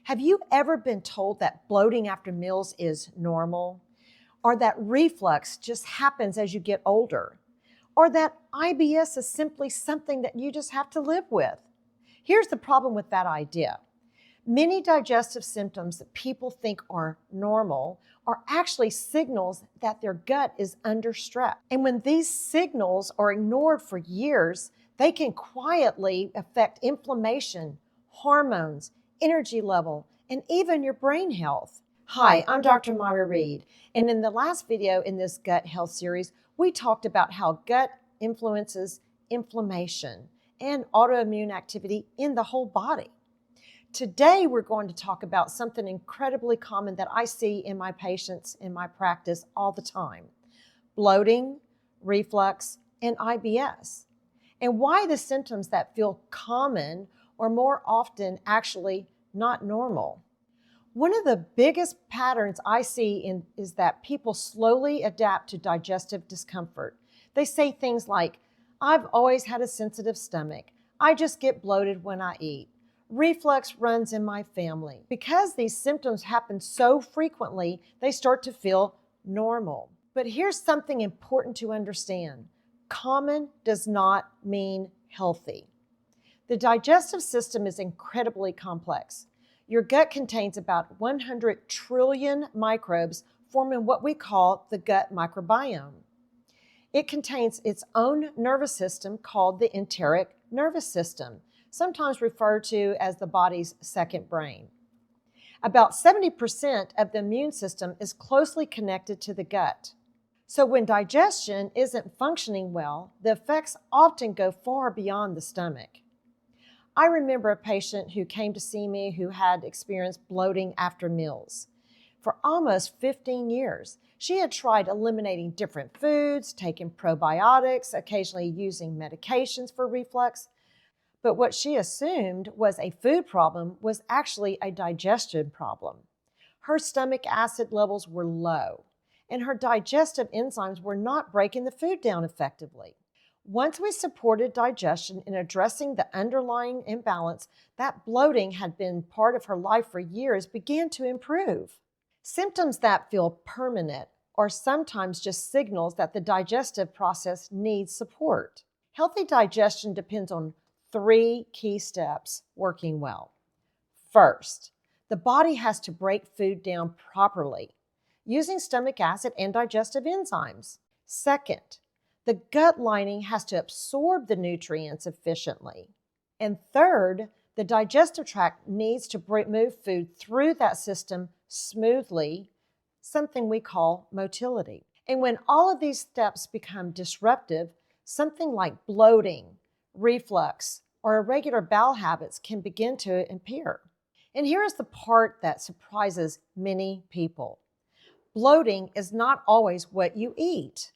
Have you ever been told that bloating after meals is normal? Or that reflux just happens as you get older? Or that IBS is simply something that you just have to live with? Here's the problem with that idea. Many digestive symptoms that people think are normal are actually signals that their gut is under stress. And when these signals are ignored for years, they can quietly affect inflammation, hormones, energy level, and even your brain health. Hi, I'm Dr. myRA, and in the last video in this gut health series, we talked about how gut influences inflammation and autoimmune activity in the whole body. Today, we're going to talk about something incredibly common that I see in my patients in my practice all the time: bloating, reflux, and IBS, and why the symptoms that feel common are more often actually not normal. One of the biggest patterns I see is that people slowly adapt to digestive discomfort. They say things like, "I've always had a sensitive stomach. I just get bloated when I eat. Reflux runs in my family." Because these symptoms happen so frequently, they start to feel normal. But here's something important to understand. Common does not mean healthy. The digestive system is incredibly complex. Your gut contains about 100 trillion microbes forming what we call the gut microbiome. It contains its own nervous system called the enteric nervous system, sometimes referred to as the body's second brain. About 70% of the immune system is closely connected to the gut. So when digestion isn't functioning well, the effects often go far beyond the stomach. I remember a patient who came to see me who had experienced bloating after meals. For almost 15 years, she had tried eliminating different foods, taking probiotics, occasionally using medications for reflux. But what she assumed was a food problem was actually a digestion problem. Her stomach acid levels were low, and her digestive enzymes were not breaking the food down effectively. Once we supported digestion in addressing the underlying imbalance, that bloating had been part of her life for years began to improve. Symptoms that feel permanent are sometimes just signals that the digestive process needs support. Healthy digestion depends on 3 key steps working well. First, the body has to break food down properly using stomach acid and digestive enzymes. Second, the gut lining has to absorb the nutrients efficiently. And third, the digestive tract needs to move food through that system smoothly, something we call motility. And when all of these steps become disruptive, something like bloating, reflux, or irregular bowel habits can begin to appear. And here is the part that surprises many people. Bloating is not always what you eat.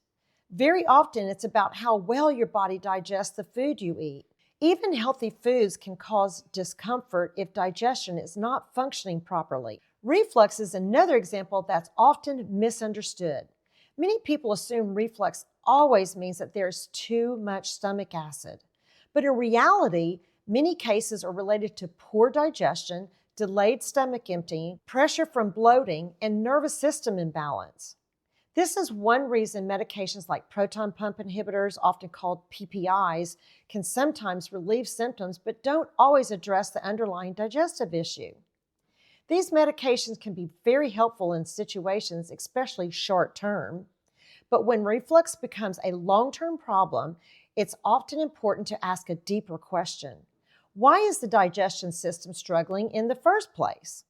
Very often, it's about how well your body digests the food you eat. Even healthy foods can cause discomfort if digestion is not functioning properly. Reflux is another example that's often misunderstood. Many people assume reflux always means that there's too much stomach acid. But in reality, many cases are related to poor digestion, delayed stomach emptying, pressure from bloating, and nervous system imbalance. This is one reason medications like proton pump inhibitors, often called PPIs, can sometimes relieve symptoms but don't always address the underlying digestive issue. These medications can be very helpful in situations, especially short-term, but when reflux becomes a long-term problem, it's often important to ask a deeper question. Why is the digestion system struggling in the first place?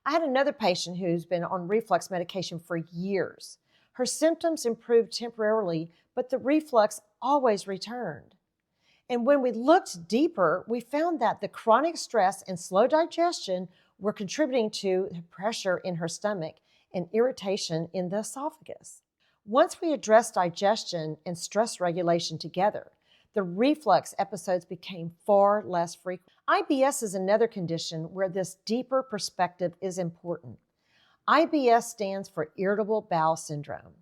I had another patient who's been on reflux medication for years. Her symptoms improved temporarily, but the reflux always returned. And when we looked deeper, we found that the chronic stress and slow digestion were contributing to the pressure in her stomach and irritation in the esophagus. Once we addressed digestion and stress regulation together, the reflux episodes became far less frequent. IBS is another condition where this deeper perspective is important. IBS stands for irritable bowel syndrome.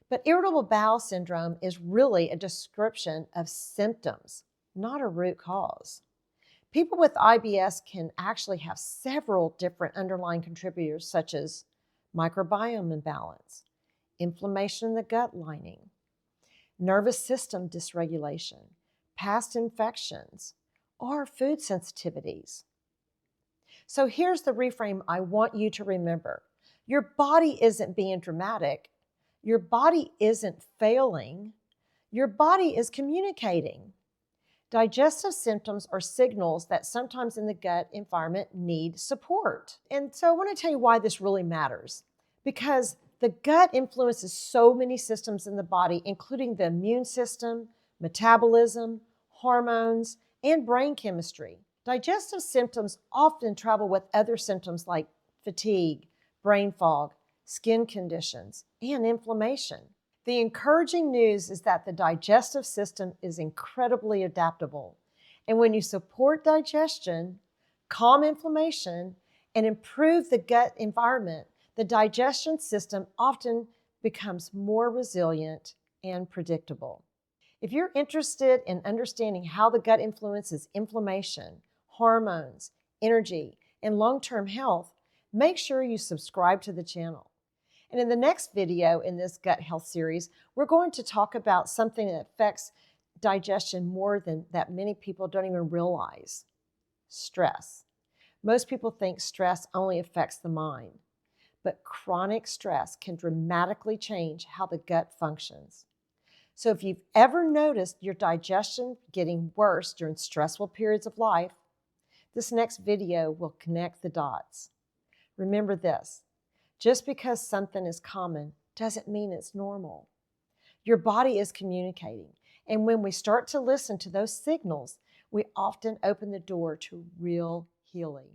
But irritable bowel syndrome is really a description of symptoms, not a root cause. People with IBS can actually have several different underlying contributors, such as microbiome imbalance, inflammation in the gut lining, nervous system dysregulation, past infections, or food sensitivities. So here's the reframe I want you to remember. Your body isn't being dramatic. Your body isn't failing. Your body is communicating. Digestive symptoms are signals that sometimes in the gut environment need support. And so I want to tell you why this really matters. Because the gut influences so many systems in the body, including the immune system, metabolism, hormones, and brain chemistry. Digestive symptoms often travel with other symptoms like fatigue, brain fog, skin conditions, and inflammation. The encouraging news is that the digestive system is incredibly adaptable. And when you support digestion, calm inflammation, and improve the gut environment, the digestion system often becomes more resilient and predictable. If you're interested in understanding how the gut influences inflammation, hormones, energy, and long-term health, make sure you subscribe to the channel. And in the next video in this gut health series, we're going to talk about something that affects digestion more than that many people don't even realize: stress. Most people think stress only affects the mind, but chronic stress can dramatically change how the gut functions. So if you've ever noticed your digestion getting worse during stressful periods of life, this next video will connect the dots. Remember this: just because something is common doesn't mean it's normal. Your body is communicating, and when we start to listen to those signals, we often open the door to real healing.